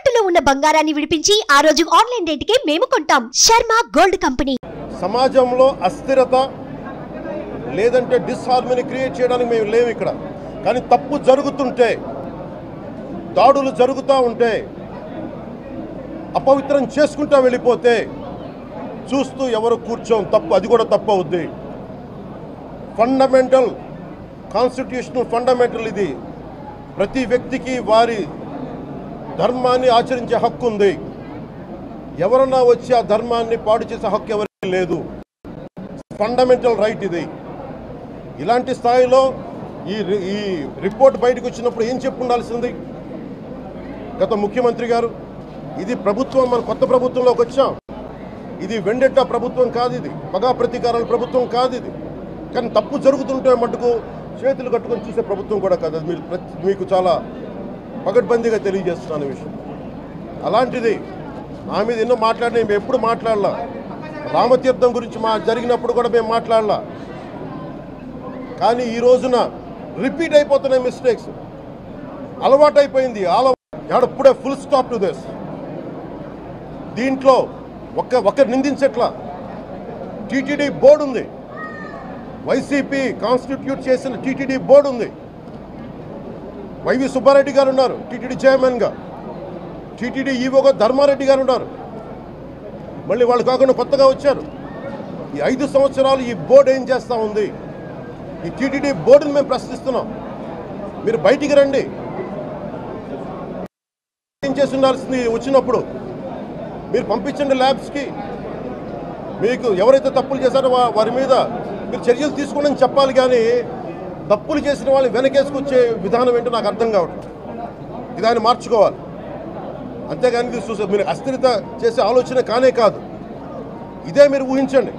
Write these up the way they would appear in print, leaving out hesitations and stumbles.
తాకట్టులో ఉన్న బంగారాన్ని విడిపించి ఆ రోజు ఆన్లైన్ రేటుకే మేము కొంటాం. Sharma gold company. సమాజంలో అస్థిరత లేదంటే డిస్హార్మనీ క్రియేట్ చేయడానికి మేము లేవు ఇక్కడ. కానీ తప్పు జరుగుతుంటే, దాడులు జరుగుతూ ఉంటే, అపవిత్రం చేసుకుంటూ వెళ్ళిపోతే చూస్తూ ఎవరు కూర్చోం. తప్పు, అది కూడా తప్పు అవుద్ది. ఫండమెంటల్, కాన్స్టిట్యూషనల్ ఫండమెంటల్ ఇది. ప్రతి వ్యక్తికి వారి ధర్మాన్ని ఆచరించే హక్కు ఉంది. ఎవరన్నా వచ్చి ఆ ధర్మాన్ని పాడు చేసే హక్కు ఎవరికి లేదు. ఫండమెంటల్ రైట్ ఇది. ఇలాంటి స్థాయిలో ఈ రిపోర్ట్ బయటకు వచ్చినప్పుడు ఏం చెప్పు ఉండాల్సింది గత ముఖ్యమంత్రి గారు? ఇది ప్రభుత్వం, మన కొత్త ప్రభుత్వంలోకి వచ్చాం. ఇది వెండెట్టా ప్రభుత్వం కాదు, ఇది పగా ప్రతీకారాల ప్రభుత్వం కాదు ఇది. కానీ తప్పు జరుగుతుంటే మటుకు చేతులు కట్టుకొని చూసే ప్రభుత్వం కూడా కాదు. అది మీకు చాలా పగడ్బందీగా తెలియజేస్తున్నాను విషయం. అలాంటిది నా మీద ఎన్నో మాట్లాడినా మేము ఎప్పుడు మాట్లాడలా. రామతీర్థం గురించి జరిగినప్పుడు కూడా మేము మాట్లాడలా. కానీ ఈ రోజున రిపీట్ అయిపోతున్నాయి మిస్టేక్స్. అలవాటైపోయింది. ఎప్పుడే ఫుల్ స్టాప్ టు దిస్. దీంట్లో ఒకరు నిందించట్లా. టీటీడీ బోర్డు ఉంది, వైసీపీ కాన్స్టిట్యూట్ చేసిన టీటీడీ బోర్డు ఉంది. వైవి సుబ్బారెడ్డి గారు ఉన్నారు టీటీడీ చైర్మన్గా. టీటీడీ ఈవోగా ధర్మారెడ్డి గారు ఉన్నారు. మళ్ళీ వాళ్ళు కాకుండా కొత్తగా వచ్చారు. ఈ 5 సంవత్సరాలు ఈ బోర్డు ఏం చేస్తూ ఉంది? ఈ టీటీడీ బోర్డుని మేము ప్రశ్నిస్తున్నాం. మీరు బయటికి రండి. ఏం చేసి ఉండాల్సింది? వచ్చినప్పుడు మీరు పంపించండి ల్యాబ్స్కి. మీకు ఎవరైతే తప్పులు చేశారో వారి మీద మీరు చర్యలు తీసుకోండి అని చెప్పాలి. కానీ తప్పులు చేసిన వాళ్ళు వెనకేసుకొచ్చే విధానం ఏంటో నాకు అర్థం కావట్లేదు. ఇదాన్ని మార్చుకోవాలి. అంతేగాని ఇది చూసే మీరు అస్థిరత చేసే ఆలోచన కానే కాదు. ఇదే మీరు ఊహించండి.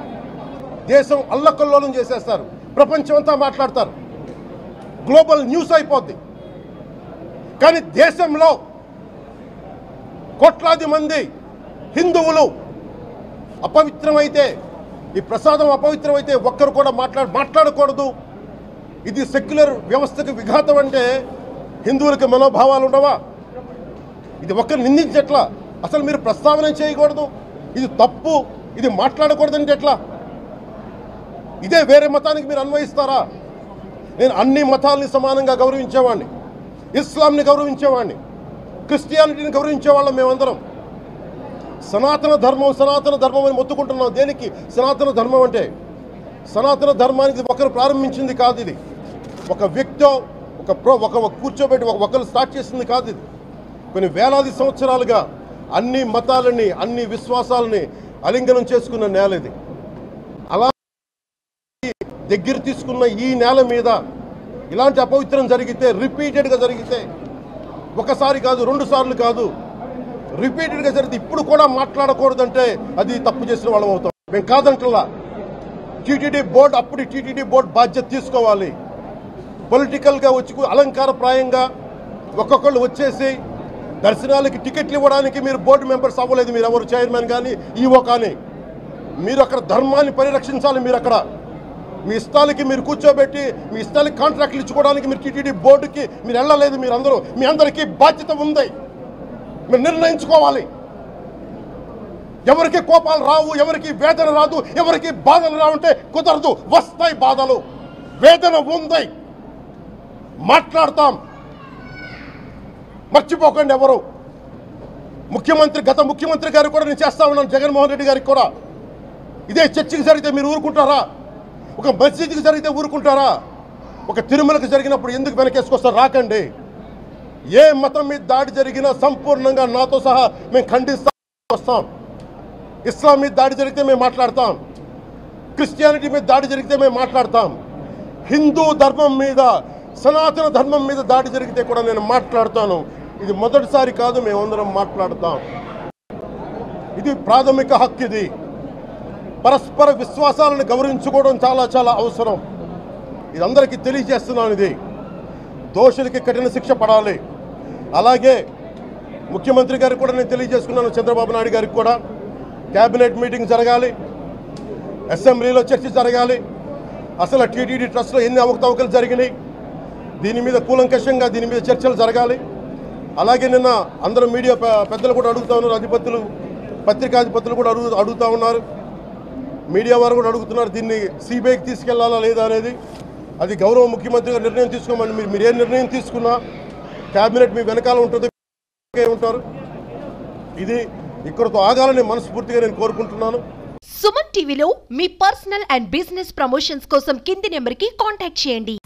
దేశం అల్లకల్లోలం చేసేస్తారు, ప్రపంచం అంతా మాట్లాడతారు, గ్లోబల్ న్యూస్ అయిపోద్ది. కానీ దేశంలో కోట్లాది మంది హిందువులు అపవిత్రమైతే, ఈ ప్రసాదం అపవిత్రమైతే ఒక్కరు కూడా మాట్లాడకూడదు. ఇది సెక్యులర్ వ్యవస్థకు విఘాతం. అంటే హిందువులకి మనోభావాలు ఉండవా? ఇది ఒక్కరు నిందించట్లా. అసలు మీరు ప్రస్తావన చేయకూడదు, ఇది తప్పు, ఇది మాట్లాడకూడదంటే ఎట్లా? ఇదే వేరే మతానికి మీరు అన్వయిస్తారా? నేను అన్ని మతాలని సమానంగా గౌరవించేవాడిని. ఇస్లాంని గౌరవించేవాడిని, క్రిస్టియానిటీని గౌరవించేవాళ్ళం మేమందరం. సనాతన ధర్మం అని మొత్తుకుంటున్నాం. దేనికి సనాతన ధర్మం అంటే? సనాతన ధర్మానికి ఒకరు ప్రారంభించింది కాదు. ఇది ఒక వ్యక్తో కూర్చోబెట్టి ఒకరు స్టార్ట్ చేసింది కాదు. ఇది కొన్ని వేలాది సంవత్సరాలుగా అన్ని మతాలని, అన్ని విశ్వాసాలని అలింగనం చేసుకున్న నేల ఇది. అలా దగ్గర తీసుకున్న ఈ నేల మీద ఇలాంటి అపవిత్రం జరిగితే, రిపీటెడ్గా జరిగితే, ఒకసారి కాదు 2 సార్లు కాదు, రిపీటెడ్గా జరిగితే ఇప్పుడు కూడా మాట్లాడకూడదంటే అది తప్పు చేసిన వాళ్ళం అవుతాం. మేము కాదంటలా. టీటీడీ బోర్డు, అప్పుడు టీటీడీ బోర్డు బాధ్యత తీసుకోవాలి. పొలిటికల్గా వచ్చి అలంకారప్రాయంగా ఒక్కొక్కళ్ళు వచ్చేసి దర్శనాలకి టికెట్లు ఇవ్వడానికి మీరు బోర్డు మెంబర్స్ అవ్వలేదు. మీరు ఎవరు చైర్మన్ కానీ ఈవో కానీ. మీరు అక్కడ ధర్మాన్ని పరిరక్షించాలి. మీరు అక్కడ మీ ఇష్టాలకి మీరు కూర్చోబెట్టి మీ ఇష్టాలకి కాంట్రాక్ట్లు ఇచ్చుకోవడానికి మీరు టీటీడీ బోర్డుకి మీరు వెళ్ళలేదు. మీరందరూ, మీ అందరికీ బాధ్యత ఉంది. మీరు నిర్ణయించుకోవాలి. ఎవరికి కోపాలు రావు, ఎవరికి వేదన రాదు, ఎవరికి బాధలు రావంటే కుదరదు. వస్తాయి బాధలు, వేదన ఉంది, మాట్లాడతాం. మర్చిపోకండి ఎవరు. గత ముఖ్యమంత్రి గారు కూడా నేను చేస్తా ఉన్నాను, జగన్మోహన్ రెడ్డి గారికి కూడా. ఇదే చర్చికి జరిగితే మీరు ఊరుకుంటారా? ఒక మసీదుకి జరిగితే ఊరుకుంటారా? ఒక తిరుమలకి జరిగినప్పుడు ఎందుకు వెనకేసుకొస్తారు? రాకండి. ఏ మతం మీద దాడి జరిగినా సంపూర్ణంగా నాతో సహా మేము ఖండిస్తాం, వస్తాం. ఇస్లాం మీద దాడి జరిగితే మేము మాట్లాడతాం, క్రిస్టియానిటీ మీద దాడి జరిగితే మేము మాట్లాడతాం. హిందూ ధర్మం మీద, సనాతన ధర్మం మీద దాడి జరిగితే కూడా నేను మాట్లాడతాను. ఇది మొదటిసారి కాదు, మేమందరం మాట్లాడతాం. ఇది ప్రాథమిక హక్కు. ఇది పరస్పర విశ్వాసాలను గౌరవించుకోవడం చాలా చాలా అవసరం. ఇది అందరికీ తెలియజేస్తున్నాను. ఇది దోషులకి కఠిన శిక్ష పడాలి. అలాగే ముఖ్యమంత్రి గారికి కూడా నేను తెలియజేసుకున్నాను, చంద్రబాబు నాయుడు గారికి కూడా. క్యాబినెట్ మీటింగ్ జరగాలి, అసెంబ్లీలో చర్చ జరగాలి. అసలు టీటీడీ ట్రస్ట్లో ఎన్ని అవకతవకలు జరిగినాయి, దీని మీద కూలంకషంగా దీని మీద చర్చలు జరగాలి. అలాగే నిన్న అందరూ మీడియా పెద్దలు కూడా అడుగుతూ ఉన్నారు, అధిపతులు పత్రికాధిపతులు కూడా అడుగుతూ ఉన్నారు, మీడియా వారు కూడా అడుగుతున్నారు దీన్ని సిబిఐకి తీసుకెళ్లాలా లేదా అనేది. అది గౌరవ ముఖ్యమంత్రిగా నిర్ణయం తీసుకోమని మీరు ఏ నిర్ణయం తీసుకున్నా క్యాబినెట్ మీ వెనకాల ఉంటుంది ఉంటారు. ఇది ఇక్కడతో ఆగాలని మనస్ఫూర్తిగా నేను కోరుకుంటున్నాను. సుమన్ టీవీలో మీ పర్సనల్ అండ్ బిజినెస్ ప్రమోషన్స్ కోసం కింది నెంబర్కి కాంటాక్ట్ చేయండి.